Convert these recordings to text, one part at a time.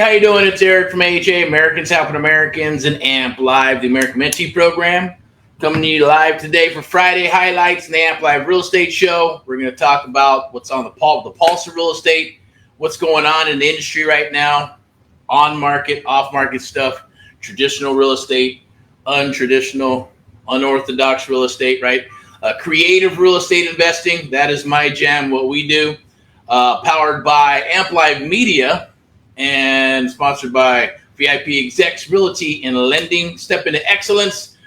how you doing? It's Erick from AHA, Americans Helping Americans, and AMP Live, the American Mentee Program. Coming to you live today for Friday highlights in the AMP Live Real Estate Show. We're going to talk about what's on the pulse of real estate, what's going on in the industry right now, on-market, off-market stuff, traditional real estate, untraditional, unorthodox real estate, right? Creative real estate investing, that is my jam, what we do. Powered by AMP Live Media and sponsored by VIPeXecs Realty and Lending. Step into excellence.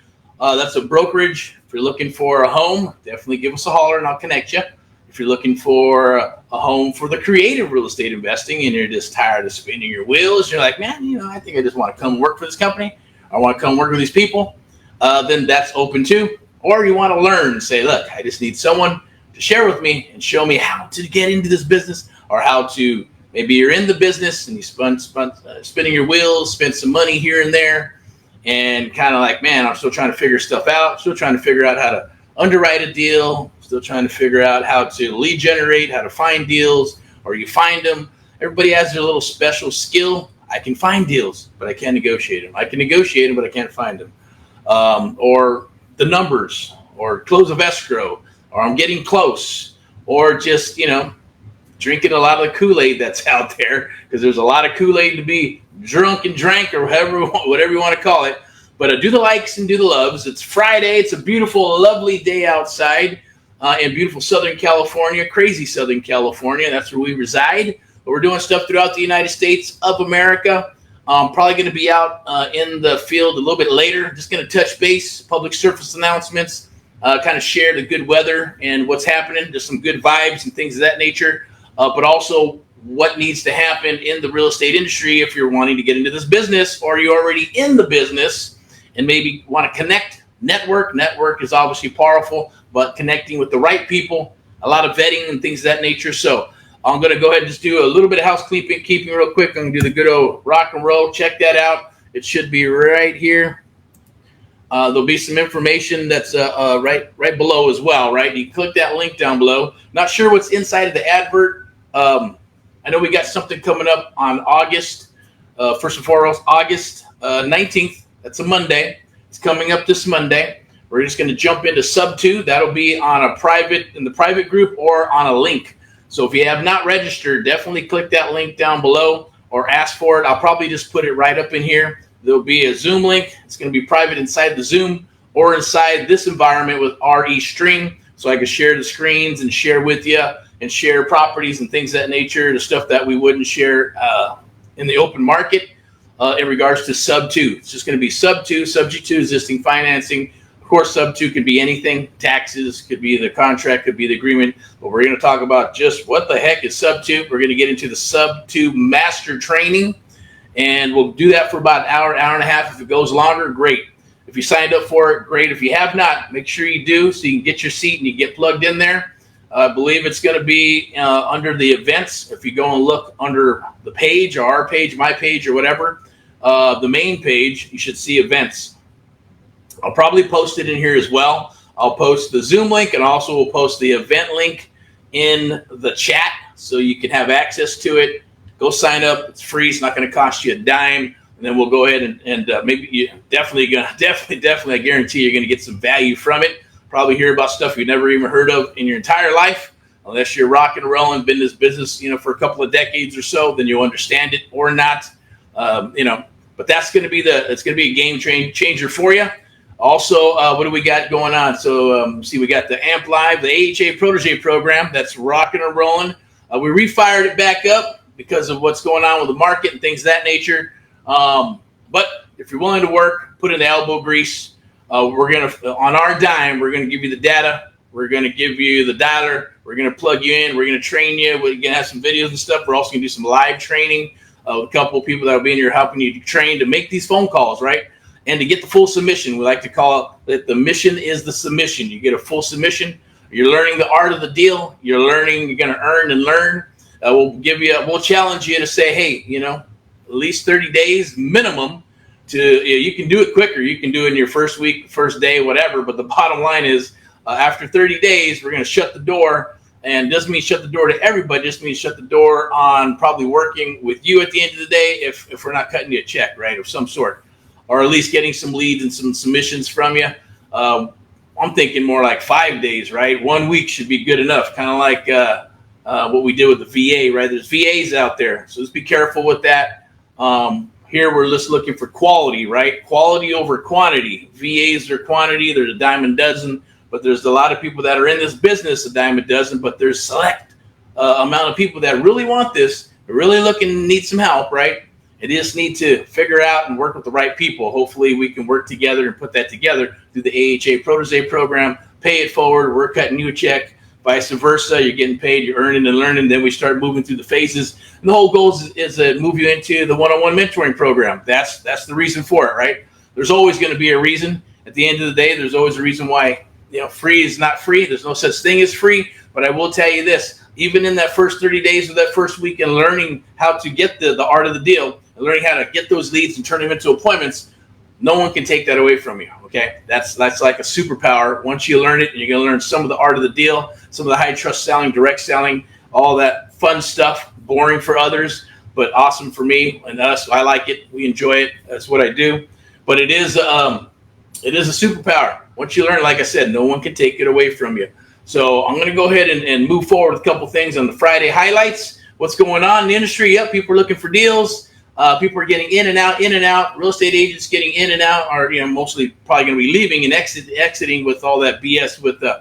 That's a brokerage. If you're looking for a home, definitely give us a holler and I'll connect you. If you're looking for a home for the creative real estate investing and you're just tired of spinning your wheels, you're like, man, I think I just want to come work for this company. I want to come work with these people. Then that's open too. Or you want to learn and say, look, I just need someone to share with me and show me how to get into this business, or how to, maybe you're in the business and you spinning your wheels, spend some money here and there, and kind of like, man, I'm still trying to figure stuff out, still trying to figure out how to underwrite a deal, still trying to figure out how to lead generate, how to find deals, or you find them. Everybody has their little special skill. I can find deals, but I can't negotiate them. I can negotiate them, but I can't find them. Or the numbers, or close of escrow, or I'm getting close, or just, drinking a lot of the Kool-Aid that's out there, because there's a lot of Kool-Aid to be drunk and drank, or whatever you want to call it. But do the likes and do the loves. It's Friday. It's a beautiful, lovely day outside in beautiful Southern California, crazy Southern California. That's where we reside. But we're doing stuff throughout the United States of America. Probably going to be out in the field a little bit later. Just going to touch base, public service announcements, kind of share the good weather and what's happening. There's some good vibes and things of that nature, but also what needs to happen in the real estate industry if you're wanting to get into this business, or you're already in the business and maybe want to connect. Network is obviously powerful, but connecting with the right people, a lot of vetting and things of that nature. So I'm going to go ahead and just do a little bit of housekeeping real quick. I'm going to do the good old rock and roll. Check that out. It should be right here. There'll be some information that's right below as well, right? You click that link down below. Not sure what's inside of the advert. I know we got something coming up on August, first and foremost, August 19th. That's a Monday. It's coming up this Monday. We're just going to jump into Subto. That'll be on in the private group or on a link. So if you have not registered, definitely click that link down below or ask for it. I'll probably just put it right up in here. There'll be a Zoom link. It's going to be private inside the Zoom or inside this environment with RE Stream, so I can share the screens and share with you and share properties and things of that nature, the stuff that we wouldn't share in the open market in regards to Subto. It's just going to be Subto, subject to existing financing. Of course, Subto could be anything. Taxes, could be the contract, could be the agreement. But we're going to talk about just what the heck is Subto. We're going to get into the Subto Master Training. And we'll do that for about an hour and a half. If it goes longer, great. If you signed up for it, great. If you have not, make sure you do so you can get your seat and you get plugged in there. I believe it's going to be under the events. If you go and look under the page, or our page, my page, or whatever, the main page, you should see events. I'll probably post it in here as well. I'll post the Zoom link, and also we'll post the event link in the chat so you can have access to it. Go sign up. It's free. It's not going to cost you a dime. And then we'll go ahead and maybe you definitely, I guarantee you're going to get some value from it. Probably hear about stuff you've never even heard of in your entire life, unless you're rock and rolling, been in this business, for a couple of decades or so. Then you'll understand it or not, But that's going to be it's going to be a game changer for you. Also, what do we got going on? So see, we got the AMP Live, the AHA Protege program that's rocking and rolling. We refired it back up because of what's going on with the market and things of that nature. But if you're willing to work, put in the elbow grease. We're going to, on our dime, we're going to give you the data. We're going to give you the dialer. We're going to plug you in. We're going to train you. We're going to have some videos and stuff. We're also going to do some live training with a couple of people that will be in here helping you to train to make these phone calls, right? And to get the full submission. We like to call it that the mission is the submission. You get a full submission. You're learning the art of the deal. You're going to earn and learn. We'll challenge you to say, hey, at least 30 days minimum you can do it quicker. You can do it in your first week, first day, whatever. But the bottom line is after 30 days, we're going to shut the door And doesn't mean shut the door to everybody, just means shut the door on probably working with you at the end of the day if we're not cutting you a check, right, of some sort, or at least getting some leads and some submissions from you. I'm thinking more like 5 days, right? 1 week should be good enough, kind of like what we did with the VA, right? There's VAs out there, so let's be careful with that. Here we're just looking for quality, right? Quality over quantity. VAs are quantity, there's a dime a dozen. But there's a lot of people that are in this business, a dime a dozen, but there's select amount of people that really want this, really looking, need some help, right? It just need to figure out and work with the right people. Hopefully we can work together and put that together through the AHA Protege program, pay it forward, we're cutting you a check, vice versa, you're getting paid, you're earning and learning, then we start moving through the phases. And the whole goal is to move you into the one-on-one mentoring program. That's the reason for it, right? There's always going to be a reason. At the end of the day, there's always a reason why. Free is not free. There's no such thing as free. But I will tell you this, even in that first 30 days of that first week and learning how to get the art of the deal and learning how to get those leads and turn them into appointments, no one can take that away from you, okay? That's like a superpower. Once you learn it, and you're going to learn some of the art of the deal, some of the high trust selling, direct selling, all that fun stuff, boring for others, but awesome for me and us. I like it. We enjoy it. That's what I do. But it is a superpower. Once you learn, like I said, no one can take it away from you. So I'm going to go ahead and move forward with a couple things on the Friday highlights. What's going on in the industry? Yep, people are looking for deals. People are getting in and out. Real estate agents getting in and out are, mostly probably going to be leaving and exiting with all that BS with there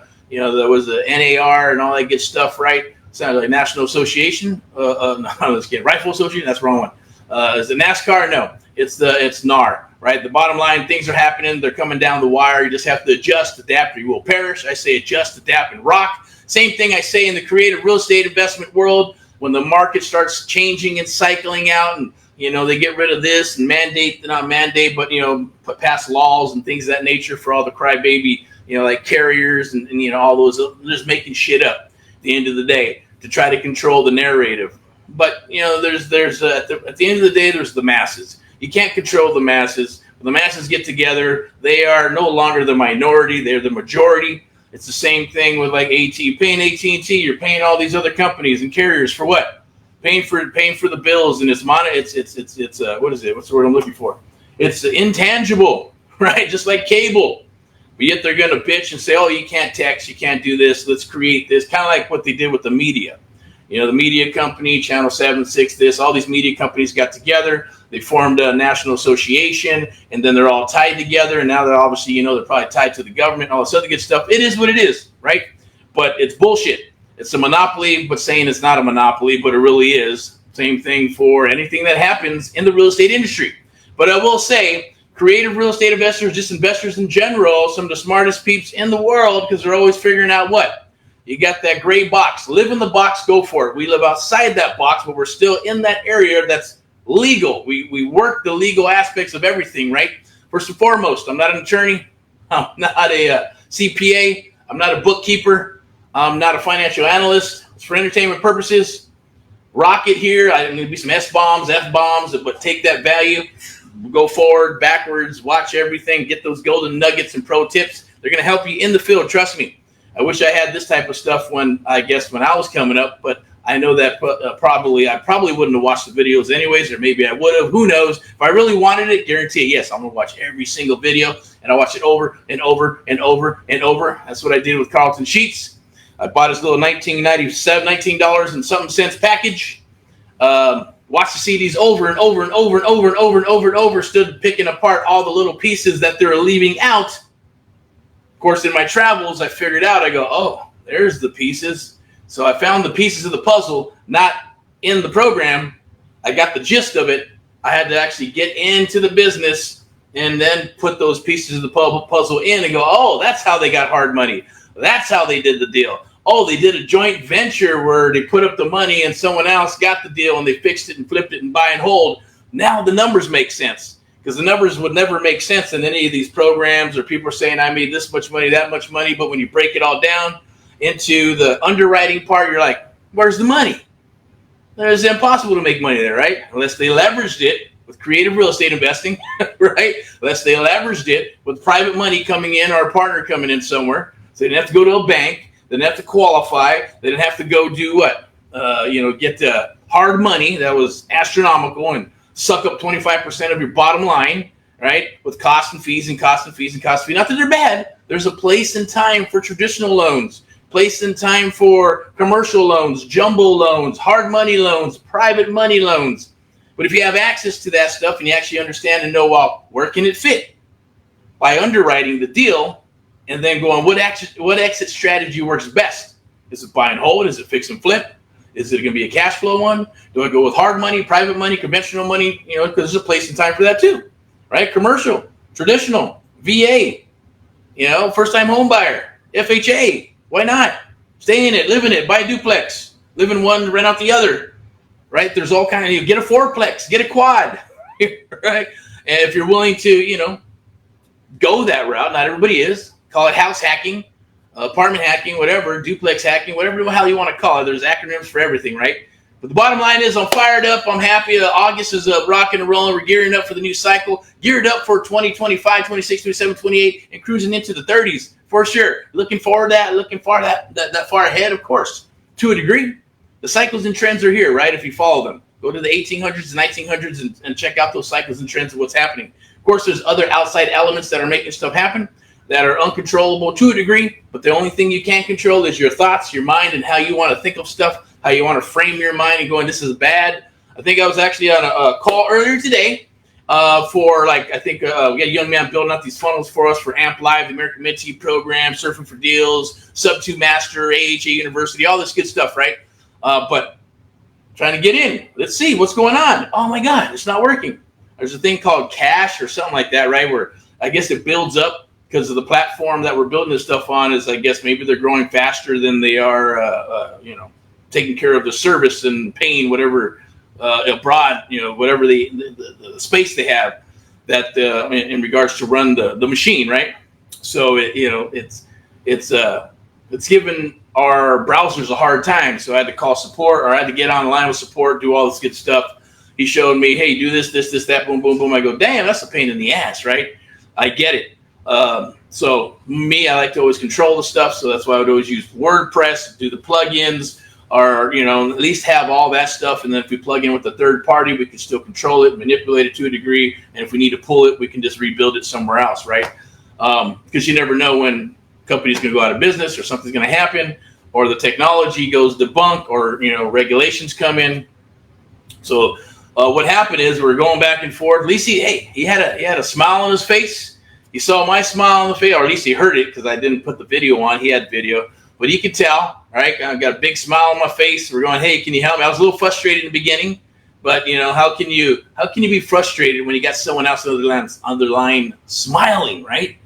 was the NAR and all that good stuff, right? Sounds like National Association. No, let's get Rifle Association. That's the wrong one. Is it NASCAR? No, it's NAR. Right, the bottom line, things are happening. They're coming down the wire. You just have to adjust, adapt, or you will perish. I say adjust, adapt, and rock. Same thing I say in the creative real estate investment world. When the market starts changing and cycling out, and they get rid of this and not mandate, but pass laws and things of that nature for all the crybaby, like carriers and all those. They're just making shit up at the end of the day to try to control the narrative. But there's at the end of the day, there's the masses. You can't control the masses. When the masses get together, they are no longer the minority. They're the majority. It's the same thing with like AT&T. Paying AT&T, you're paying all these other companies and carriers for what? Paying for the bills, and it's what is it? What's the word I'm looking for? It's intangible, right? Just like cable. But yet they're going to bitch and say, oh, you can't text, you can't do this. Let's create this. Kind of like what they did with the media. The media company, Channel 7, 6, this, all these media companies got together. They formed a national association, and then they're all tied together. And now they're obviously, they're probably tied to the government and all this other good stuff. It is what it is, right? But it's bullshit. It's a monopoly, but saying it's not a monopoly, but it really is. Same thing for anything that happens in the real estate industry. But I will say, creative real estate investors, just investors in general, some of the smartest peeps in the world, because they're always figuring out what? You got that gray box. Live in the box, go for it. We live outside that box, but we're still in that area that's legal. We work the legal aspects of everything, right? First and foremost, I'm not an attorney. I'm not a CPA. I'm not a bookkeeper. I'm not a financial analyst. It's for entertainment purposes. Rock it here. I'm going to be some S-bombs, F-bombs, but take that value, go forward, backwards, watch everything, get those golden nuggets and pro tips. They're going to help you in the field. Trust me. I wish I had this type of stuff when I was coming up, but I know that I probably wouldn't have watched the videos anyways, or maybe I would have. Who knows? If I really wanted it, guarantee it, yes, I'm going to watch every single video, and I watch it over and over and over and over. That's what I did with Carlton Sheets. I bought his little $19 and something cents package. Watched the CDs over and over and over and over and over and over and over, stood picking apart all the little pieces that they're leaving out. Of course, in my travels, I figured out, I go, oh, there's the pieces. So I found the pieces of the puzzle, not in the program. I got the gist of it. I had to actually get into the business and then put those pieces of the puzzle in and go, oh, that's how they got hard money. That's how they did the deal. Oh, they did a joint venture where they put up the money and someone else got the deal and they fixed it and flipped it and buy and hold. Now the numbers make sense. Because the numbers would never make sense in any of these programs, or people are saying I made this much money, that much money. But when you break it all down into the underwriting part, you're like, where's the money? It's impossible to make money there, right? Unless they leveraged it with creative real estate investing, right? Unless they leveraged it with private money coming in or a partner coming in somewhere. So they didn't have to go to a bank. They didn't have to qualify. They didn't have to go do what? Get the hard money that was astronomical and suck up 25% of your bottom line, right? With costs and fees and costs and fees and costs and fees. Not that they're bad. There's a place and time for traditional loans, place and time for commercial loans, jumbo loans, hard money loans, private money loans. But if you have access to that stuff and you actually understand and know, well, where can it fit? By underwriting the deal and then going, what exit strategy works best? Is it buy and hold? Is it fix and flip? Is it going to be a cash flow one? Do I go with hard money, private money, conventional money? Because there's a place and time for that too, right? Commercial, traditional, VA, first time home buyer, FHA. Why not? Stay in it, live in it, buy a duplex, live in one, rent out the other, right? There's all kind of, get a fourplex, get a quad, right? And if you're willing to, go that route, not everybody is, call it house hacking, apartment hacking, whatever, duplex hacking, whatever the hell you want to call it. There's acronyms for everything, right? But the bottom line is I'm fired up. I'm happy. August is rocking and rolling. We're gearing up for the new cycle, geared up for 2025, 26, 27, 28, and cruising into the 30s for sure. Looking forward to that far ahead, of course, to a degree. The cycles and trends are here, right? If you follow them, go to the 1800s and 1900s and check out those cycles and trends of what's happening. Of course, there's other outside elements that are making stuff happen that are uncontrollable to a degree, but the only thing you can control is your thoughts, your mind, and how you want to think of stuff, how you want to frame your mind and going, this is bad. I think I was actually on a call earlier today for we got a young man building up these funnels for us for AMP Live, the American Mentee Program, Surfing for Deals, Subto Master, AHA University, all this good stuff, right? But trying to get in. Let's see what's going on. Oh my God, it's not working. There's a thing called cash or something like that, right? Where I guess it builds up because of the platform that we're building this stuff on is, I guess, maybe they're growing faster than they are, taking care of the service and paying whatever abroad, whatever the space they have that in regards to run the machine, right? So it's given our browsers a hard time. So I had to call support, or I had to get on the line with support, do all this good stuff. He showed me, hey, do this, that, boom, boom, boom. I go, damn, that's a pain in the ass, right? I get it. So me, I like to always control the stuff. So that's why I would always use WordPress, do the plugins, or, at least have all that stuff. And then if we plug in with a third party, we can still control it, manipulate it to a degree. And if we need to pull it, we can just rebuild it somewhere else, right? Because you never know when a company's going to go out of business or something's going to happen, or the technology goes debunk, or, regulations come in. So what happened is we're going back and forth. At least he had a smile on his face. He saw my smile on the face, or at least he heard it because I didn't put the video on. He had video, but he could tell, right? I got a big smile on my face. We're going, hey, can you help me? I was a little frustrated in the beginning, but how can you be frustrated when you got someone else on the line smiling, right?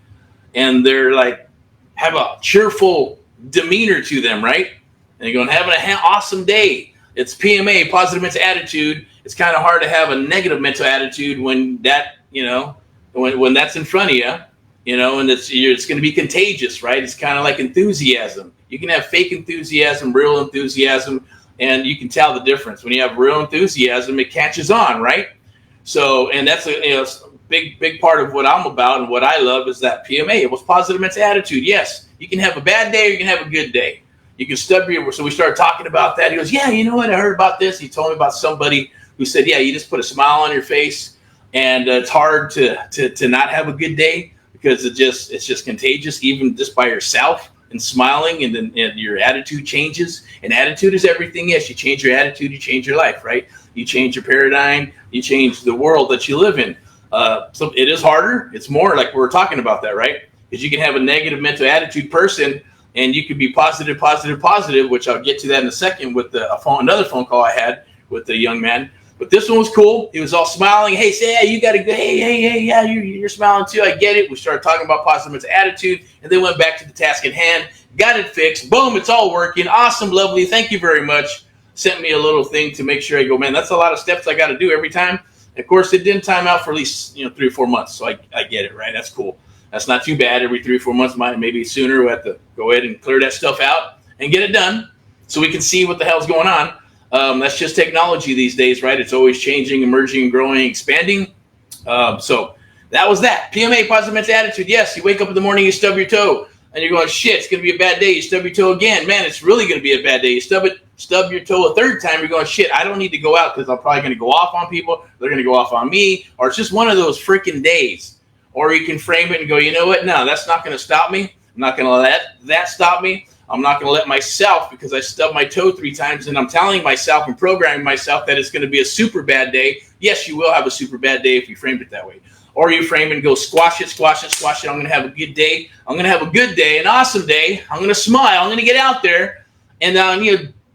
And they're like, have a cheerful demeanor to them, right? And you're going, having an awesome day. It's PMA, positive mental attitude. It's kind of hard to have a negative mental attitude when that, when that's in front of you, and it's going to be contagious, right? It's kind of like enthusiasm. You can have fake enthusiasm, real enthusiasm, and you can tell the difference. When you have real enthusiasm, it catches on, right? So, and that's a big part of what I'm about and what I love is that PMA. It was positive mental attitude. Yes, you can have a bad day or you can have a good day. You can stub your. So we started talking about that. He goes, yeah, you know what? I heard about this. He told me about somebody who said, yeah, you just put a smile on your face, and it's hard to not have a good day because it's just contagious, even just by yourself and smiling, and then your attitude changes. And attitude is everything. Yes, you change your attitude, you change your life, right? You change your paradigm, you change the world that you live in. So it is harder. It's more like we were talking about that, right? Because you can have a negative mental attitude person, and you could be positive, which I'll get to that in a second with another phone call I had with the young man. But this one was cool. He was all smiling. Hey, say, yeah, you got to go. Hey, yeah, you're smiling too. I get it. We started talking about positive mental attitude, and then went back to the task at hand. Got it fixed. Boom, it's all working. Awesome, lovely. Thank you very much. Sent me a little thing to make sure I go, man, that's a lot of steps I got to do every time. Of course, it didn't time out for at least 3 or 4 months. So I get it, right? That's cool. That's not too bad. Every 3 or 4 months, maybe sooner, we have to go ahead and clear that stuff out and get it done so we can see what the hell's going on. That's just technology these days, right? It's always changing, emerging, growing, expanding. So that was that. PMA, positive mental attitude. Yes, you wake up in the morning, you stub your toe. and you're going, shit, it's going to be a bad day. You stub your toe again. Man, it's really going to be a bad day. You stub your toe a third time. You're going, shit, I don't need to go out because I'm probably going to go off on people. They're going to go off on me. Or it's just one of those freaking days. Or you can frame it and go, you know what? No, that's not going to stop me. I'm not going to let that stop me. I'm not going to let myself, because I stubbed my toe 3 times and I'm telling myself and programming myself that it's going to be a super bad day. Yes, you will have a super bad day if you framed it that way. Or you frame it and go, squash it, squash it, squash it. I'm going to have a good day. I'm going to have a good day, an awesome day. I'm going to smile. I'm going to get out there and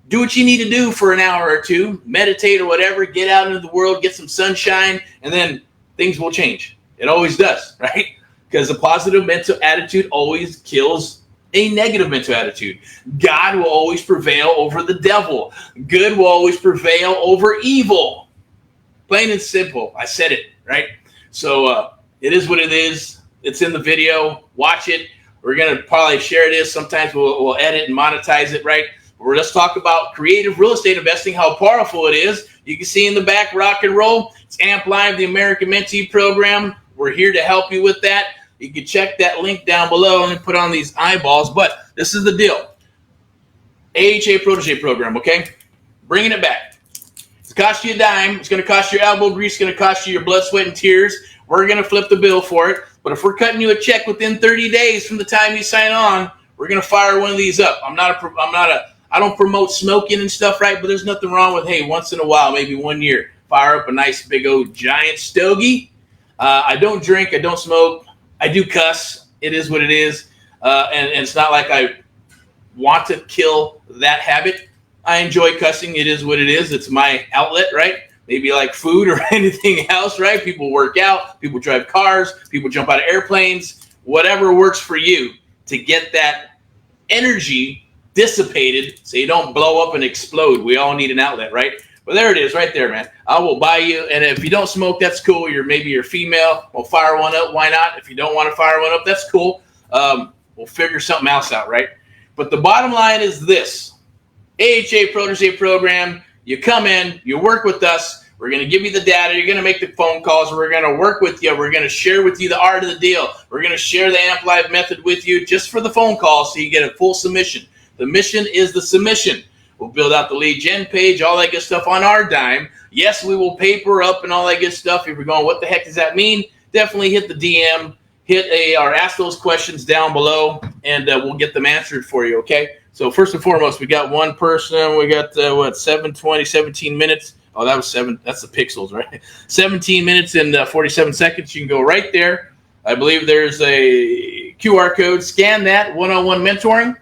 do what you need to do for an hour or two, meditate or whatever, get out into the world, get some sunshine, and then things will change. It always does, right? Because a positive mental attitude always kills a negative mental attitude. God will always prevail over the devil. Good will always prevail over evil. Plain and simple. I said it, right? So it is what it is. It's in the video. Watch it. We're going to probably share this. Sometimes we'll edit and monetize it, right? Let's talk about creative real estate investing, how powerful it is. You can see in the back, rock and roll. It's AMP Live, the American Mentee Program. We're here to help you with that. You can check that link down below and put on these eyeballs. But this is the deal. AHA Protege Program, okay? Bringing it back. It's going to cost you a dime. It's going to cost you elbow grease. It's going to cost you your blood, sweat, and tears. We're going to flip the bill for it. But if we're cutting you a check within 30 days from the time you sign on, we're going to fire one of these up. I don't promote smoking and stuff, right? But there's nothing wrong with, hey, once in a while, maybe 1 year, fire up a nice big old giant stogie. I don't drink. I don't smoke. I do cuss. It is what it is. And it's not like I want to kill that habit. I enjoy cussing. It is what it is. It's my outlet, right? Maybe like food or anything else, right? People work out. People drive cars. People jump out of airplanes. Whatever works for you to get that energy dissipated so you don't blow up and explode. We all need an outlet, right? But there it is right there, man. I will buy you. And if you don't smoke, that's cool. Maybe you're female. We'll fire one up. Why not? If you don't want to fire one up, that's cool. We'll figure something else out, right? But the bottom line is this. AHA Protege Program, you come in, you work with us. We're going to give you the data. You're going to make the phone calls. We're going to work with you. We're going to share with you the art of the deal. We're going to share the AMP Live method with you just for the phone call so you get a full submission. The mission is the submission. We'll build out the lead gen page, all that good stuff on our dime. Yes, we will paper up and all that good stuff. If you're going, what the heck does that mean? Definitely hit the DM, or ask those questions down below, and we'll get them answered for you, okay? So first and foremost, we got one person. We got, 17 minutes. Oh, that was 7. That's the pixels, right? 17 minutes and 47 seconds. You can go right there. I believe there's a QR code. Scan that, one-on-one mentoring,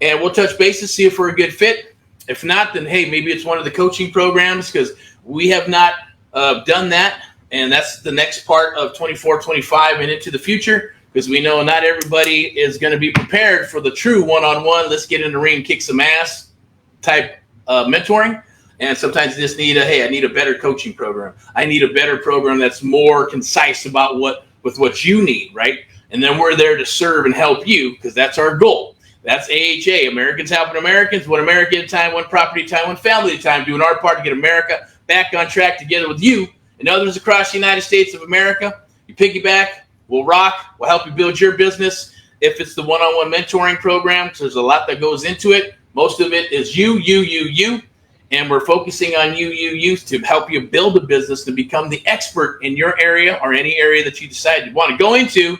and we'll touch bases, see if we're a good fit. If not, then, hey, maybe it's one of the coaching programs because we have not done that, and that's the next part of 24, 25 and into the future because we know not everybody is going to be prepared for the true one-on-one, let's get in the ring, kick some ass type mentoring. And sometimes you just need I need a better coaching program. I need a better program that's more concise about what you need, right? And then we're there to serve and help you because that's our goal. That's AHA, Americans Helping Americans, one America at a time, one property at a time, one family at a time, doing our part to get America back on track together with you and others across the United States of America. You piggyback, we'll rock, we'll help you build your business. If it's the one-on-one mentoring program, because there's a lot that goes into it, most of it is you. And we're focusing on you to help you build a business to become the expert in your area or any area that you decide you want to go into.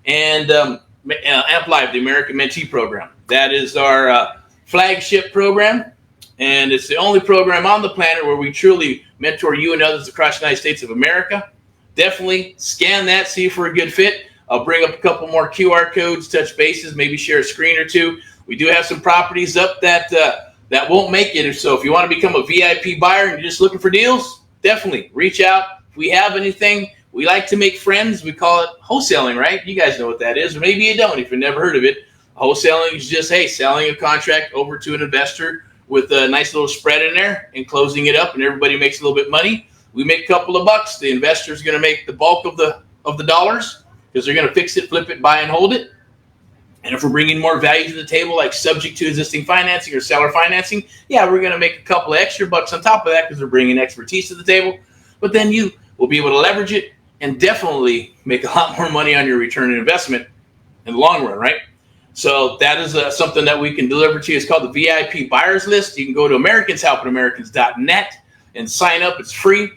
And AMP Live, the American Mentee Program. That is our flagship program. And it's the only program on the planet where we truly mentor you and others across the United States of America. Definitely scan that, see if we're a good fit. I'll bring up a couple more QR codes, touch bases, maybe share a screen or two. We do have some properties up that won't make it. So if you want to become a VIP buyer and you're just looking for deals, definitely reach out. If we have anything, we like to make friends. We call it wholesaling, right? You guys know what that is, or maybe you don't if you've never heard of it. Wholesaling is just, selling a contract over to an investor with a nice little spread in there and closing it up, and everybody makes a little bit of money. We make a couple of bucks. The investor's going to make the bulk of the dollars because they're going to fix it, flip it, buy and hold it. And if we're bringing more value to the table, like subject to existing financing or seller financing, we're going to make a couple of extra bucks on top of that because we're bringing expertise to the table. But then you will be able to leverage it and definitely make a lot more money on your return on investment in the long run, right? So that is something that we can deliver to you. It's called the VIP buyers list. You can go to AmericansHelpingAmericans.net and sign up. It's free.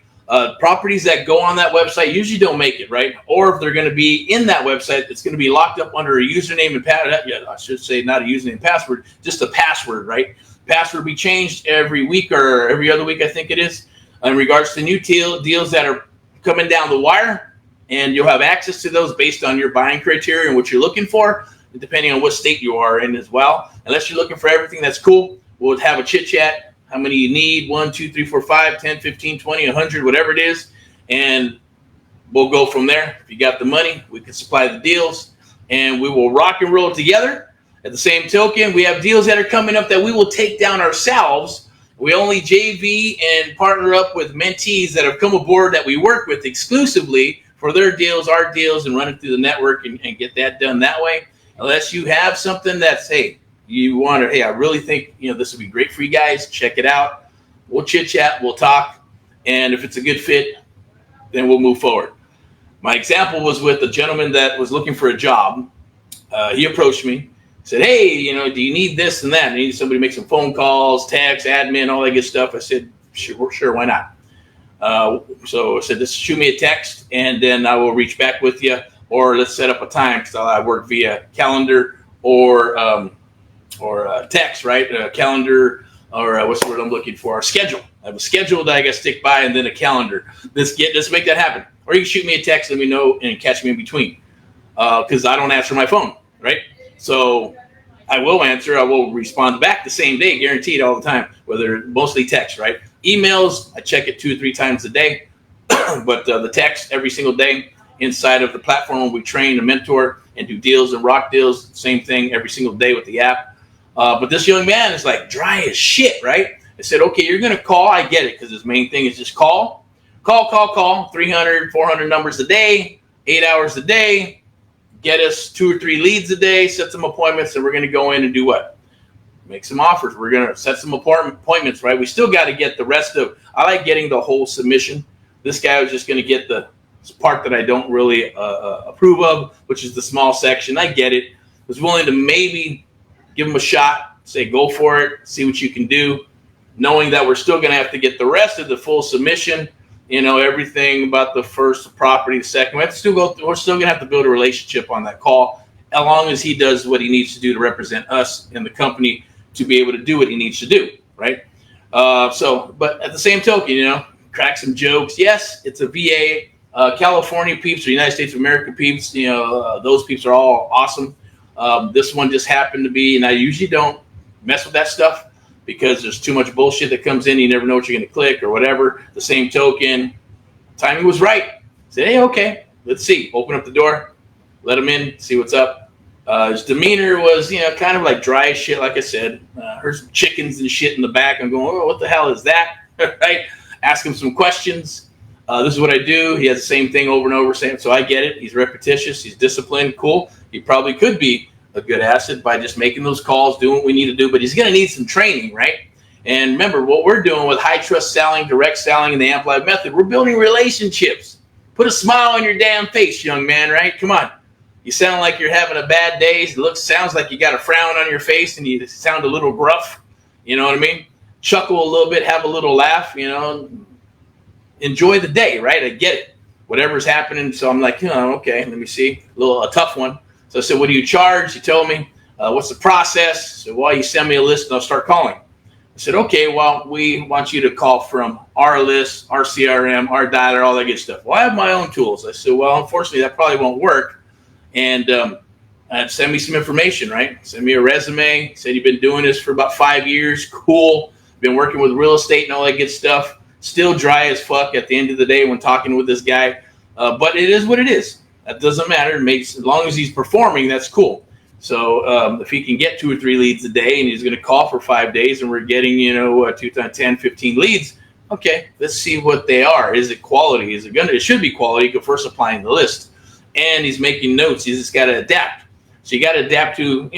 Properties that go on that website usually don't make it, right? Or if they're going to be in that website, it's going to be locked up under a username and password. Yeah, I should say not a username and password, just a password, right? Password be changed every week or every other week, I think it is, in regards to new deals that are coming down the wire, and you'll have access to those based on your buying criteria and what you're looking for, depending on what state you are in as well. Unless you're looking for everything, that's cool. We'll have a chit chat. How many you need? 1, 2, 3, 4, 5, 10, 15, 20, 100, whatever it is. And we'll go from there. If you got the money, we can supply the deals and we will rock and roll together. At the same token, we have deals that are coming up that we will take down ourselves. We only JV and partner up with mentees that have come aboard that we work with exclusively for their deals, our deals, and run it through the network and get that done that way. Unless you have something that's, hey, you want to, hey, I really think, this would be great for you guys. Check it out. We'll chit chat. We'll talk. And if it's a good fit, then we'll move forward. My example was with a gentleman that was looking for a job. He approached me, said, hey, do you need this and that? I need somebody to make some phone calls, text, admin, all that good stuff. I said, sure, why not? So I said, just shoot me a text and then I will reach back with you, or let's set up a time, because I work via calendar or text, right? Calendar, or what's the word I'm looking for? A schedule. I have a schedule that I got to stick by, and then a calendar. Let's make that happen. Or you can shoot me a text, let me know, and catch me in between, because I don't answer my phone, right? So I will answer. I will respond back the same day, guaranteed, all the time. Whether mostly text, right? Emails, I check it 2 or 3 times a day, but the text every single day inside of the platform where we train and mentor and do deals and rock deals. Same thing every single day with the app. But this young man is like dry as shit, right? I said, okay, you're going to call. I get it, because his main thing is just call. 300, 400 numbers a day, 8 hours a day. Get us 2 or 3 leads a day, set some appointments, and we're going to go in and do what? Make some offers. We're going to set some appointments, right? We still got to get the rest of, I like getting the whole submission. This guy was just going to get the part that I don't really approve of, which is the small section. I get it. Was willing to maybe give him a shot, say go for it, see what you can do, knowing that we're still going to have to get the rest of the full submission, everything about the first property, the second. We're still going to have to build a relationship on that call, as long as he does what he needs to do to represent us and the company to be able to do what he needs to do, right? But at the same token, crack some jokes. Yes, it's a VA. California peeps or United States of America peeps, those peeps are all awesome. This one just happened to be, and I usually don't mess with that stuff because there's too much bullshit that comes in. You never know what you're going to click or whatever. The same token, timing was right. Say, hey, okay, let's see. Open up the door, let him in, see what's up. His demeanor was, kind of like dry as shit, like I said. Heard some chickens and shit in the back. I'm going, oh, what the hell is that? Right? Ask him some questions. This is what I do. He has the same thing over and over, saying, so I get it. He's repetitious. He's disciplined. Cool. He probably could be a good asset by just making those calls, doing what we need to do, but he's going to need some training, right? And remember, what we're doing with high trust selling, direct selling, and the Amp Live method, we're building relationships. Put a smile on your damn face, young man, right? Come on. You sound like you're having a bad day. Sounds like you got a frown on your face and you sound a little gruff. You know what I mean? Chuckle a little bit, have a little laugh, enjoy the day, right? I get it. Whatever's happening. So I'm like, okay, let me see. A tough one. So I said, what do you charge? He told me, what's the process? So, well, you send me a list and I'll start calling. I said, okay, well, we want you to call from our list, our CRM, our dialer, all that good stuff. Well, I have my own tools. I said, well, unfortunately, that probably won't work. And send me some information, right? Send me a resume. Said you've been doing this for about 5 years. Cool. Been working with real estate and all that good stuff. Still dry as fuck at the end of the day when talking with this guy. But it is what it is. That doesn't matter. As long as he's performing, that's cool. So if he can get 2 or 3 leads a day and he's going to call for 5 days and we're getting, 2 times 10, 15 leads. Okay, let's see what they are. Is it quality? It should be quality before supplying the list. And he's making notes. He's just got to adapt. So you got to adapt to,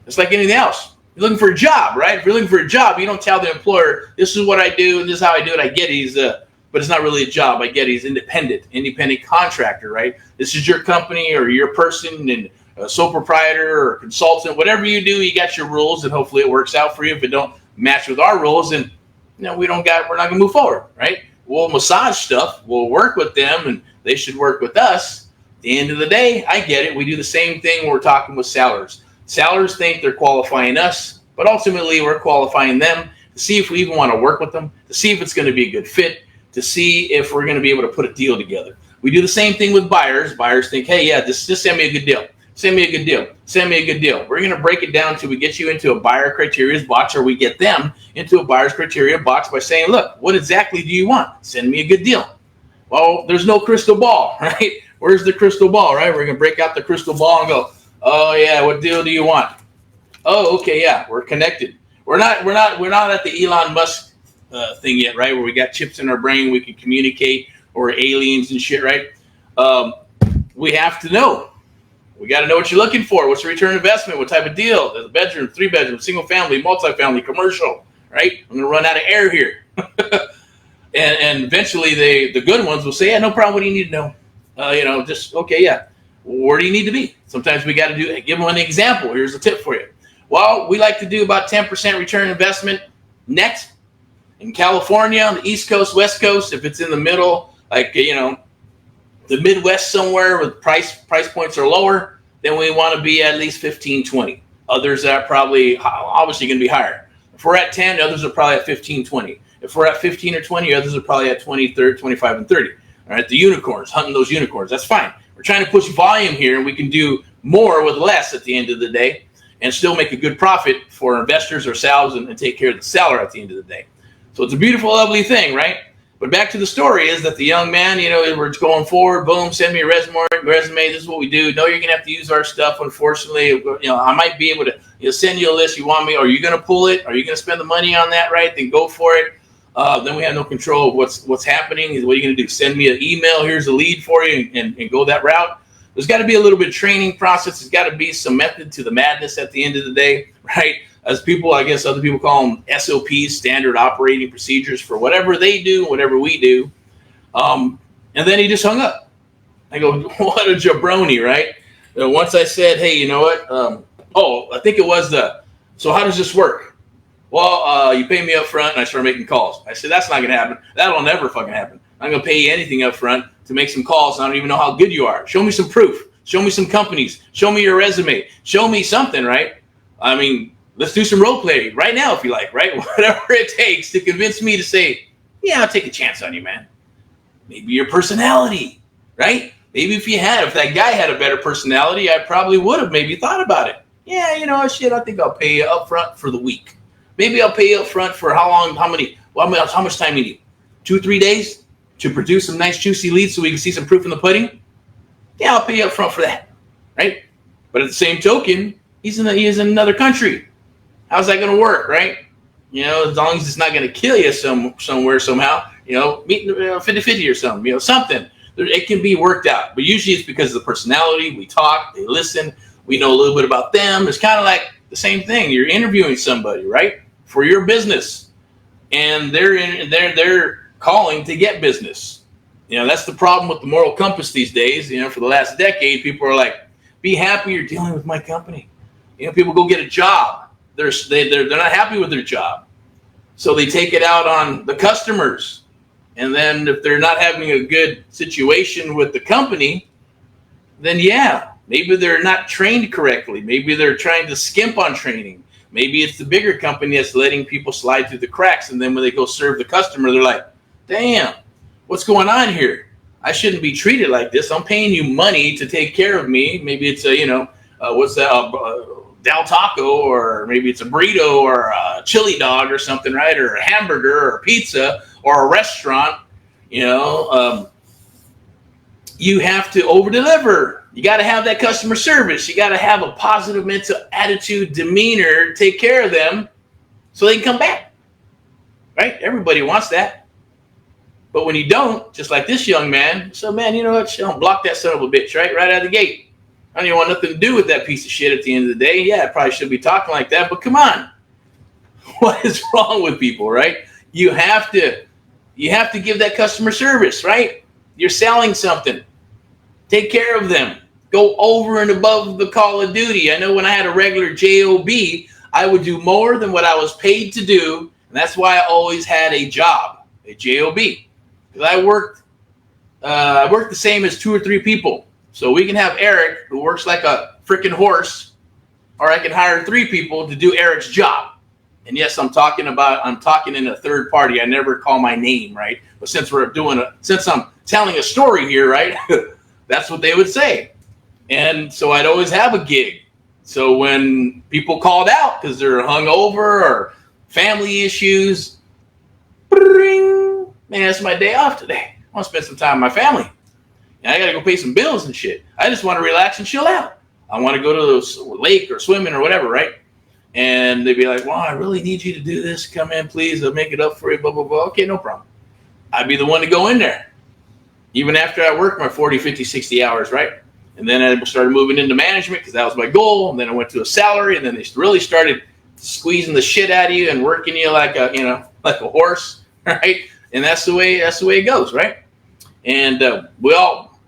it's like anything else. You're looking for a job, right? If you're looking for a job, you don't tell the employer, this is what I do, and this is how I do it. I get it. But it's not really a job. I get it. He's independent contractor, right? This is your company or your person, and a sole proprietor or a consultant, whatever you do, you got your rules, and hopefully it works out for you. If it don't match with our rules, then we're not going to move forward, right? We'll massage stuff. We'll work with them, and they should work with us. At the end of the day, I get it. We do the same thing when we're talking with sellers. Sellers think they're qualifying us, but ultimately we're qualifying them to see if we even want to work with them, to see if it's going to be a good fit, to see if we're going to be able to put a deal together. We do the same thing with buyers. Buyers think, hey, yeah, just send me a good deal. Send me a good deal. Send me a good deal. We're going to break it down until we get you into a buyer criteria box, or we get them into a buyer's criteria box by saying, look, what exactly do you want? Send me a good deal. Well, there's no crystal ball, right? Where's the crystal ball, right? We're going to break out the crystal ball and go, oh, yeah, what deal do you want? Oh, okay, yeah, we're connected. We're not at the Elon Musk thing yet, right? Where we got chips in our brain, we can communicate, or aliens and shit, right? We have to know. We got to know what you're looking for. What's the return on investment? What type of deal? The bedroom, 3-bedroom, single family, multifamily, commercial, right? I'm going to run out of air here. and eventually the good ones will say, yeah, no problem. What do you need to know? Just, okay, yeah. Where do you need to be? Sometimes we got to give them an example. Here's a tip for you. Well, we like to do about 10% return on investment net in California, on the East Coast, West Coast. If it's in the middle, like, the Midwest somewhere where the price points are lower, then we want to be at least 15, 20. Others are probably obviously going to be higher. If we're at 10, others are probably at 15, 20. If we're at 15 or 20, others are probably at 20, 30, 25, and 30. All right, the unicorns, hunting those unicorns, that's fine. We're trying to push volume here, and we can do more with less at the end of the day and still make a good profit for investors, ourselves, and take care of the seller at the end of the day. So it's a beautiful, lovely thing, right? But back to the story is that the young man, we're going forward, boom, send me a resume, this is what we do. No, you're going to have to use our stuff, unfortunately. I might be able to send you a list you want me. Are you going to pull it? Are you going to spend the money on that, right? Then go for it. Then we have no control of what's happening. What are you going to do? Send me an email, here's a lead for you, and go that route. There's got to be a little bit of training process. There's got to be some method to the madness at the end of the day, right? As people, I guess other people call them SOPs, standard operating procedures for whatever they do, whatever we do. And then he just hung up. I go, what a jabroni, right? Once I said, hey, you know what? I think it was so how does this work? Well, you pay me up front, and I start making calls. I said, that's not going to happen. That'll never fucking happen. I'm going to pay you anything up front to make some calls. I don't even know how good you are. Show me some proof. Show me some companies. Show me your resume. Show me something, right? I mean, let's do some role play right now if you like, right? Whatever it takes to convince me to say, yeah, I'll take a chance on you, man. Maybe your personality, right? Maybe if that guy had a better personality, I probably would have maybe thought about it. Yeah, I think I'll pay you up front for the week. Maybe I'll pay you up front for how long, how much time you need? 2-3 days to produce some nice juicy leads so we can see some proof in the pudding? Yeah, I'll pay you up front for that, right? But at the same token, he is in another country. How's that going to work, right? As long as it's not going to kill you somewhere somehow, meet 50-50 or something, something. It can be worked out. But usually it's because of the personality. We talk, they listen, we know a little bit about them. It's kind of like the same thing. You're interviewing somebody, right, for your business, and they're calling to get business. That's the problem with the moral compass these days. For the last decade, people are like, be happy you're dealing with my company. People go get a job. They're not happy with their job, so they take it out on the customers. And then if they're not having a good situation with the company, then yeah, maybe they're not trained correctly. Maybe they're trying to skimp on training. Maybe it's the bigger company that's letting people slide through the cracks. And then when they go serve the customer, they're like, damn, what's going on here? I shouldn't be treated like this. I'm paying you money to take care of me. Maybe it's Del Taco, or maybe it's a burrito or a chili dog or something, right? Or a hamburger or a pizza or a restaurant. You have to over deliver. You got to have that customer service. You got to have a positive mental attitude, demeanor, take care of them so they can come back, right? Everybody wants that. But when you don't, just like this young man, so man, you know what? Don't block that son of a bitch, right out of the gate. I don't even want nothing to do with that piece of shit at the end of the day. Yeah, I probably should be talking like that, but come on. What is wrong with people, right? You have to give that customer service, right? You're selling something. Take care of them. go over and above the Call of Duty. I know when I had a regular job, I would do more than what I was paid to do, and that's why I always had a job, a job, because I worked the same as 2 or 3 people. So we can have Erick, who works like a freaking horse, or I can hire 3 people to do Erick's job. And yes, I'm talking in a third party. I never call my name, right? But since I'm telling a story here, right? That's what they would say. And so I'd always have a gig. So when people called out because they're hungover or family issues, man, it's my day off today. I want to spend some time with my family. And I got to go pay some bills and shit. I just want to relax and chill out. I want to go to the lake or swimming or whatever, right? And they'd be like, well, I really need you to do this. Come in, please. I'll make it up for you, blah, blah, blah. Okay, no problem. I'd be the one to go in there. Even after I worked my 40, 50, 60 hours, right? And then I started moving into management because that was my goal. And then I went to a salary, and then they really started squeezing the shit out of you and working you like a horse, right? And that's the way it goes, right? And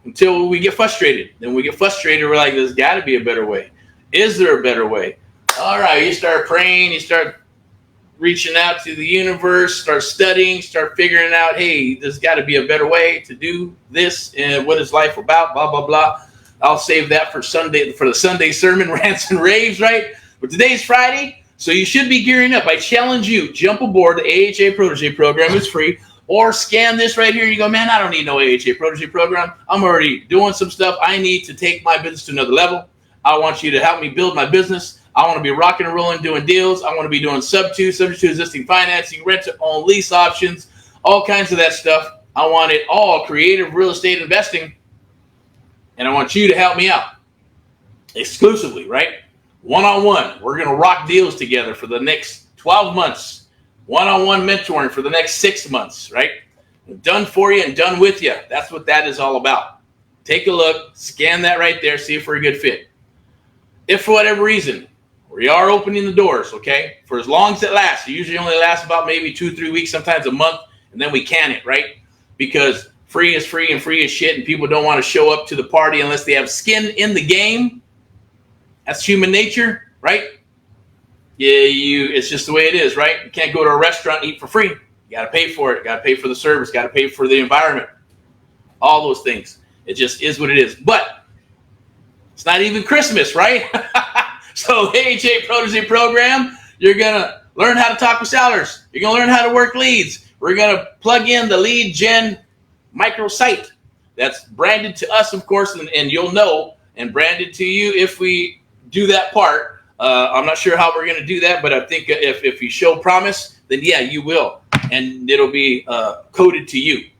until we get frustrated. Then we get frustrated. We're like, there's got to be a better way. Is there a better way? All right, you start praying, you start reaching out to the universe, start studying, start figuring out, hey, there's got to be a better way to do this, and what is life about, blah, blah, blah. I'll save that for the Sunday sermon, rants and raves, right? But today's Friday, so you should be gearing up. I challenge you, jump aboard the AHA Protege program. It's free. Or scan this right here. You go, man, I don't need no AHA Protege program. I'm already doing some stuff. I need to take my business to another level. I want you to help me build my business. I want to be rocking and rolling, doing deals. I want to be doing Subto, subject to existing financing, rent-to-own lease options, all kinds of that stuff. I want it all, creative real estate investing. And I want you to help me out exclusively, right? One-on-one. We're going to rock deals together for the next 12 months. One-on-one mentoring for the next 6 months, right? Done for you and done with you. That's what that is all about. Take a look, scan that right there, see if we're a good fit. If for whatever reason, we are opening the doors, okay? For as long as it lasts. It usually only lasts about maybe 2-3 weeks, sometimes a month, and then we can it, right? Because free is free and free is shit, and people don't want to show up to the party unless they have skin in the game. That's human nature, right? Yeah, it's just the way it is, right? You can't go to a restaurant and eat for free. You got to pay for it. You got to pay for the service. Got to pay for the environment. All those things. It just is what it is. But it's not even Christmas, right? So AHA Protege program, you're going to learn how to talk with sellers. You're going to learn how to work leads. We're going to plug in the lead gen microsite. That's branded to us, of course, and you'll know, and branded to you if we do that part. I'm not sure how we're going to do that, but I think if you show promise, then yeah, you will, and it'll be coded to you.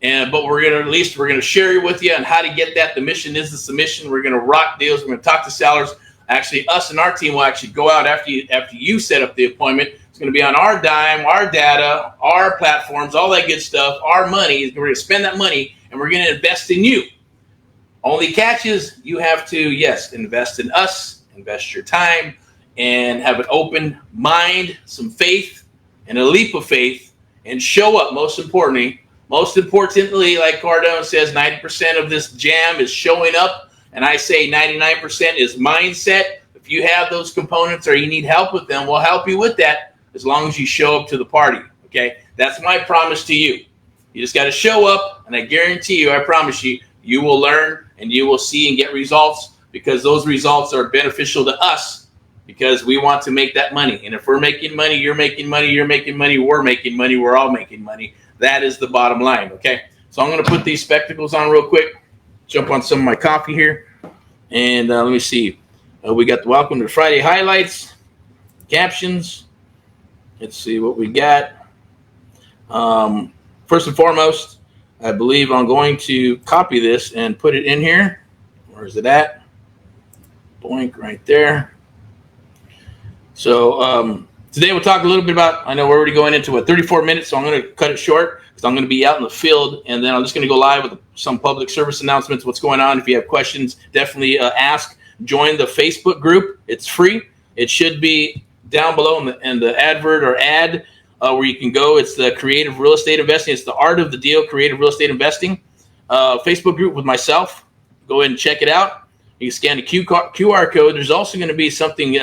But we're going to share with you on how to get that. The mission is the submission. We're going to rock deals. We're going to talk to sellers. Actually, us and our team will actually go out after you set up the appointment. It's going to be on our dime, our data, our platforms, all that good stuff. Our money. We're going to spend that money, and we're going to invest in you. Only catch is you have to, yes, invest in us, invest your time, and have an open mind, some faith, and a leap of faith, and show up. Most importantly, like Cardone says, 90% of this jam is showing up. And I say 99% is mindset. If you have those components or you need help with them, we'll help you with that as long as you show up to the party, okay? That's my promise to you. You just got to show up, and I guarantee you, I promise you, you will learn and you will see and get results, because those results are beneficial to us because we want to make that money. And if we're making money, you're making money, you're making money, we're making money, we're all making money. That is the bottom line, okay? So I'm going to put these spectacles on real quick. Jump on some of my coffee here. And let me see. We got the welcome to Friday highlights, captions. Let's see what we got. First and foremost, I believe I'm going to copy this and put it in here. Where is it at? Boink, right there. So today we'll talk a little bit about, I know we're already going into 34 minutes, so I'm going to cut it short because I'm going to be out in the field, and then I'm just going to go live with some public service announcements, what's going on. If you have questions, definitely ask. Join the Facebook group. It's free. It should be down below in the advert or ad where you can go. It's the Creative Real Estate Investing. It's the Art of the Deal, Creative Real Estate Investing Facebook group with myself. Go ahead and check it out. You can scan the QR code. There's also going to be something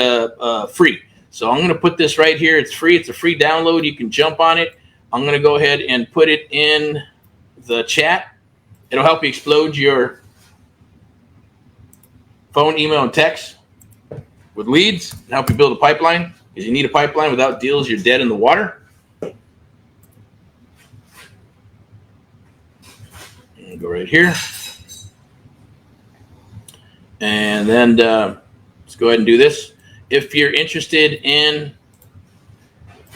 free. So I'm going to put this right here. It's free. It's a free download. You can jump on it. I'm going to go ahead and put it in the chat. It'll help you explode your phone, email, and text with leads and help you build a pipeline. Because you need a pipeline. Without deals, you're dead in the water. And go right here. And then let's go ahead and do this. If you're interested in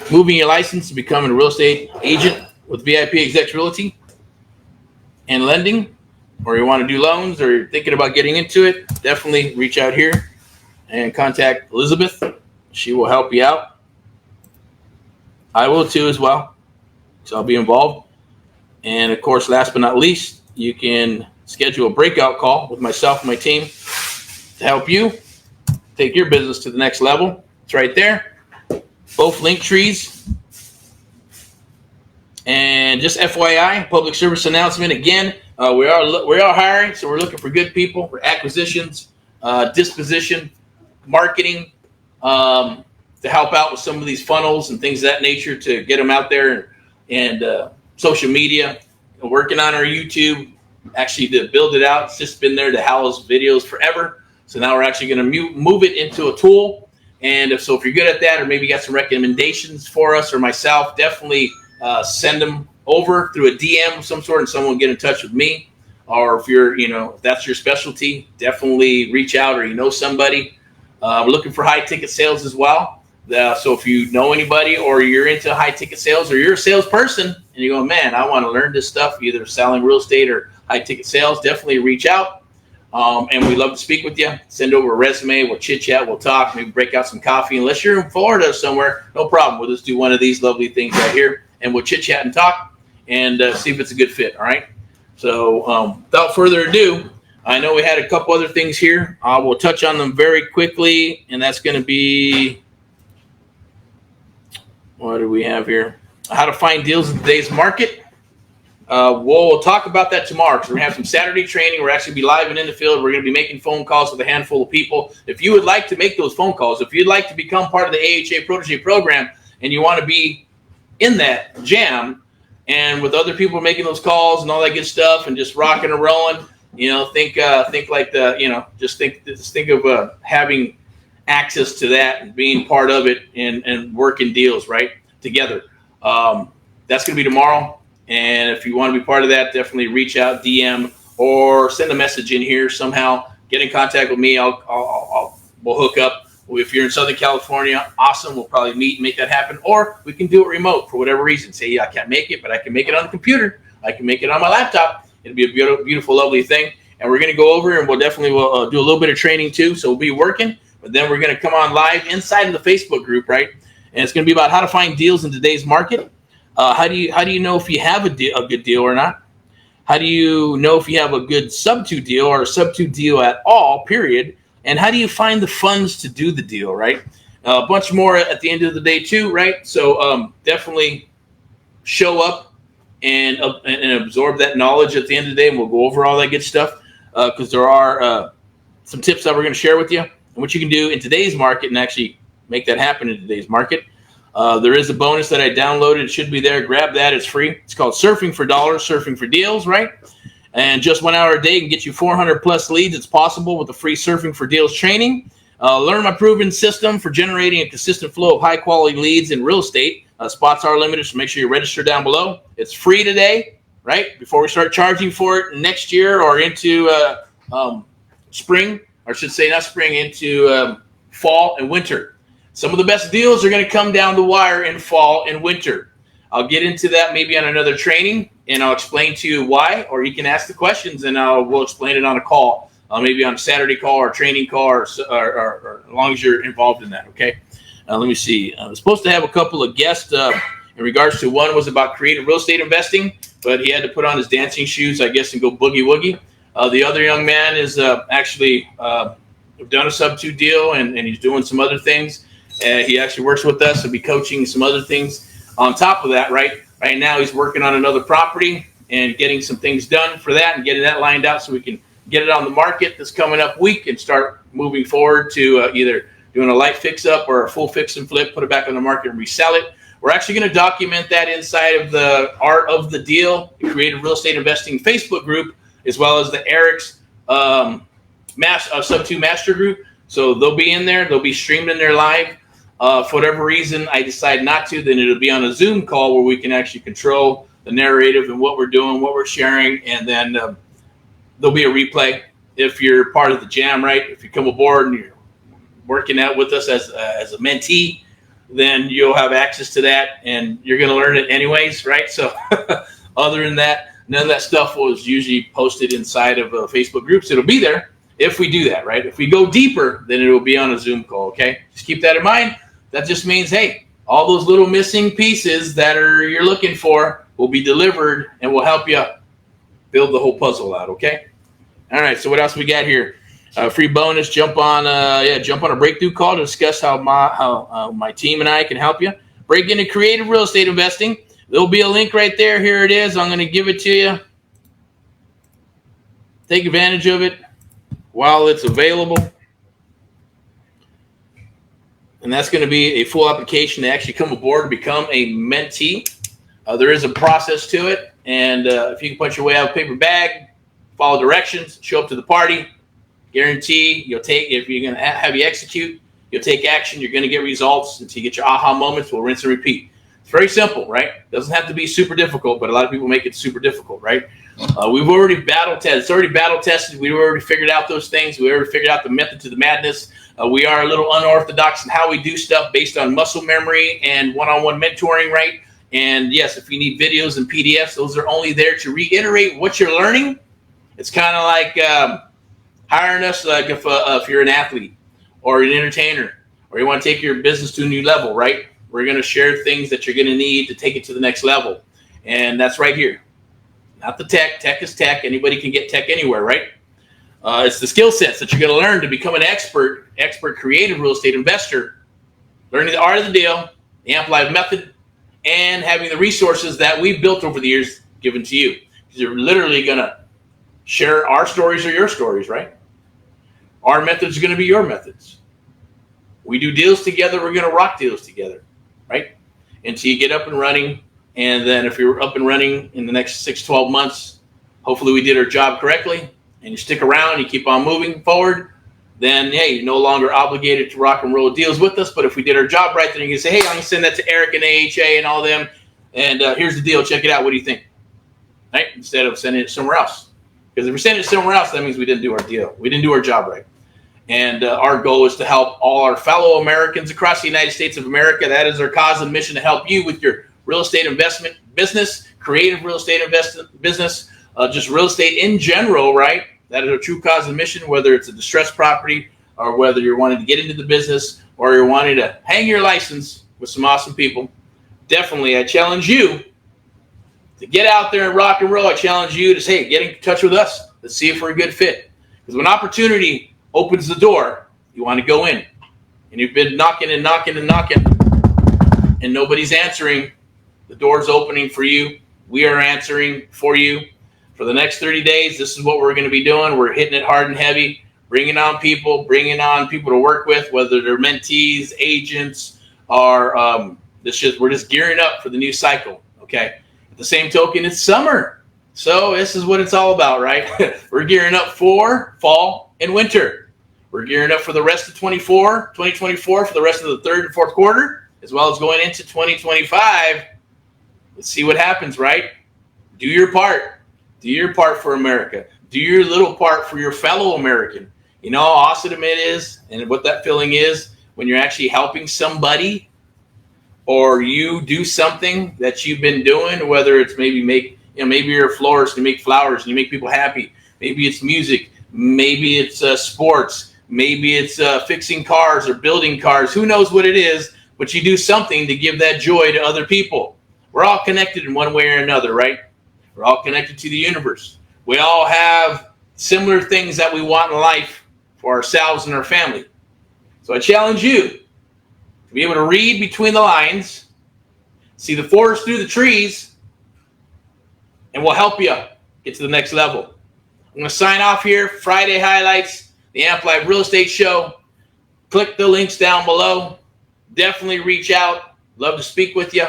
moving your license to become a real estate agent with VIPeXecs Realty and lending, or you want to do loans, or you're thinking about getting into it, definitely reach out here and contact Elizabeth. She will help you out. I will too as well, so I'll be involved. And of course, last but not least, you can schedule a breakout call with myself and my team to help you take your business to the next level. It's right there. Both link trees. And just FYI, public service announcement again. We are hiring, so we're looking for good people for acquisitions, disposition, marketing, to help out with some of these funnels and things of that nature to get them out there, and social media. We're working on our YouTube, actually to build it out. It's just been there to house videos forever. So now we're actually going to move it into a tool. And if you're good at that, or maybe you got some recommendations for us or myself, definitely send them over through a DM of some sort, and someone will get in touch with me. Or if you're, if that's your specialty, definitely reach out, or you know somebody. We're looking for high ticket sales as well. So if you know anybody, or you're into high ticket sales, or you're a salesperson and you go, man, I want to learn this stuff, either selling real estate or high ticket sales, definitely reach out. And we'd love to speak with you. Send over a resume. We'll chit chat. We'll talk. Maybe break out some coffee. Unless you're in Florida somewhere, no problem. We'll just do one of these lovely things right here, and we'll chit chat and talk and see if it's a good fit. All right. So without further ado, I know we had a couple other things here. We'll touch on them very quickly, and that's going to be, what do we have here? How to find deals in today's market. We'll talk about that tomorrow, because we're going to have some Saturday training. We're actually going to be live and in the field. We're going to be making phone calls with a handful of people. If you would like to make those phone calls, if you'd like to become part of the AHA Protege program and you want to be in that jam and with other people making those calls and all that good stuff and just rocking and rolling, think like just think of having access to that and being part of it and working deals right together. That's going to be tomorrow. And if you want to be part of that, definitely reach out, DM, or send a message in here somehow. Get in contact with me. We'll hook up. If you're in Southern California, awesome. We'll probably meet and make that happen. Or we can do it remote for whatever reason. Say, yeah, I can't make it, but I can make it on the computer. I can make it on my laptop. It'll be a beautiful, beautiful, lovely thing. And we're going to go over, and we'll definitely do a little bit of training too. So we'll be working, but then we're going to come on live inside of the Facebook group, right? And it's going to be about how to find deals in today's market. How do you know if you have a good deal or not? How do you know if you have a good Subto deal or a Subto deal at all, period? And how do you find the funds to do the deal, right? A bunch more at the end of the day too, right? So definitely show up and absorb that knowledge at the end of the day, and we'll go over all that good stuff, because there are some tips that we're going to share with you and what you can do in today's market and actually make that happen in today's market. There is a bonus that I downloaded. It should be there. Grab that. It's free. It's called Surfing for Dollars, Surfing for Deals, right? And just 1 hour a day can get you 400 plus leads. It's possible with the free Surfing for Deals training. Learn my proven system for generating a consistent flow of high quality leads in real estate. Spots are limited, so make sure you register down below. It's free today, right? Before we start charging for it next year or into spring, or I should say not spring, into fall and winter. Some of the best deals are going to come down the wire in fall and winter. I'll get into that maybe on another training, and I'll explain to you why, or you can ask the questions, and we'll explain it on a call, maybe on a Saturday call or a training call, or as long as you're involved in that, okay? Let me see. I was supposed to have a couple of guests in regards to, one was about creative real estate investing, but he had to put on his dancing shoes, I guess, and go boogie woogie. The other young man is actually done a Subto deal, and he's doing some other things. He actually works with us. He'll be coaching some other things on top of that, right? Right now, he's working on another property and getting some things done for that and getting that lined out so we can get it on the market this coming up week and start moving forward to either doing a light fix up or a full fix and flip, put it back on the market and resell it. We're actually going to document that inside of the Art of the Deal, the Creative Real Estate Investing Facebook group, as well as the Erick's Subto Master group. So they'll be in there. They'll be streamed in there live. For whatever reason I decide not to, then it'll be on a Zoom call where we can actually control the narrative and what we're doing, what we're sharing, and then there'll be a replay if you're part of the jam, right? If you come aboard and you're working out with us as a mentee, then you'll have access to that, and you're going to learn it anyways, right? So other than that, none of that stuff was usually posted inside of Facebook groups. It'll be there if we do that, right? If we go deeper, then it will be on a Zoom call, okay? Just keep that in mind. That just means, hey, all those little missing pieces that you're looking for will be delivered and will help you build the whole puzzle out, okay? All right, so what else we got here? Free bonus, jump on a breakthrough call to discuss how my team and I can help you. Break into creative real estate investing. There'll be a link right there. Here it is. I'm going to give it to you. Take advantage of it while it's available. And that's going to be a full application to actually come aboard and become a mentee. There is a process to it. And if you can punch your way out of a paper bag, follow directions, show up to the party, guarantee you'll take, if you're going to have you execute, you'll take action, you're going to get results until you get your aha moments. We'll rinse and repeat. It's very simple, right? Doesn't have to be super difficult, but a lot of people make it super difficult, right? We've already battle tested. It's already battle tested. We've already figured out those things. We already figured out the method to the madness. We are a little unorthodox in how we do stuff based on muscle memory and one-on-one mentoring, right? And yes, if you need videos and PDFs, those are only there to reiterate what you're learning. It's kind of like hiring us, like if you're an athlete or an entertainer or you want to take your business to a new level, right? We're going to share things that you're going to need to take it to the next level. And that's right here. Not the tech. Tech is tech. Anybody can get tech anywhere, right? It's the skill sets that you're going to learn to become an expert creative real estate investor, learning the art of the deal, the Amplified method, and having the resources that we've built over the years given to you. Because you're literally going to share our stories or your stories, right? Our methods are going to be your methods. We do deals together. We're going to rock deals together, right? Until you get up and running. And then if you're up and running in the next 6-12 months, hopefully we did our job correctly, and you stick around, you keep on moving forward, then, hey, you're no longer obligated to rock and roll deals with us. But if we did our job right, then you can say, hey, I'm going to send that to Erick and AHA and all them, and here's the deal. Check it out. What do you think? Right? Instead of sending it somewhere else. Because if we're sending it somewhere else, that means we didn't do our deal. We didn't do our job right. And our goal is to help all our fellow Americans across the United States of America. That is our cause and mission, to help you with your real estate investment business, creative real estate investment business, just real estate in general, right? That is our true cause and mission, whether it's a distressed property or whether you're wanting to get into the business or you're wanting to hang your license with some awesome people. Definitely, I challenge you to get out there and rock and roll. I challenge you to say, hey, get in touch with us. Let's see if we're a good fit. Because when opportunity opens the door, you want to go in. And you've been knocking and knocking and knocking, and nobody's answering. The door's opening for you. We are answering for you. For the next 30 days, this is what we're going to be doing. We're hitting it hard and heavy, bringing on people to work with, whether they're mentees, agents, or we're just gearing up for the new cycle, okay? At the same token, it's summer. So this is what it's all about, right? We're gearing up for fall and winter. We're gearing up for the rest of 2024 for the rest of the third and fourth quarter, as well as going into 2025. Let's see what happens, right? Do your part. Do your part for America. Do your little part for your fellow American. You know how awesome it is and what that feeling is when you're actually helping somebody, or you do something that you've been doing, whether it's maybe you're a florist and you make flowers and you make people happy. Maybe it's music. Maybe it's sports. Maybe it's fixing cars or building cars. Who knows what it is, but you do something to give that joy to other people. We're all connected in one way or another, right? We're all connected to the universe. We all have similar things that we want in life for ourselves and our family. So I challenge you to be able to read between the lines, see the forest through the trees, and we'll help you get to the next level. I'm going to sign off here. Friday highlights, the Amp Live Real Estate Show. Click the links down below. Definitely reach out. Love to speak with you.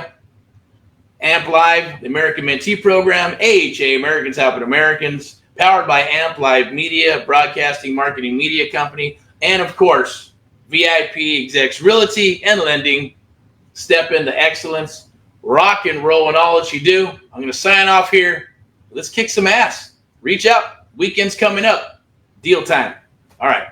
Amp Live, the American Mentee Program, AHA, Americans Helping Americans, powered by Amp Live Media, broadcasting, marketing, media company, and of course, VIPeXecs Realty and Lending. Step into excellence, rock and roll in all that you do. I'm going to sign off here. Let's kick some ass. Reach out. Weekend's coming up. Deal time. All right.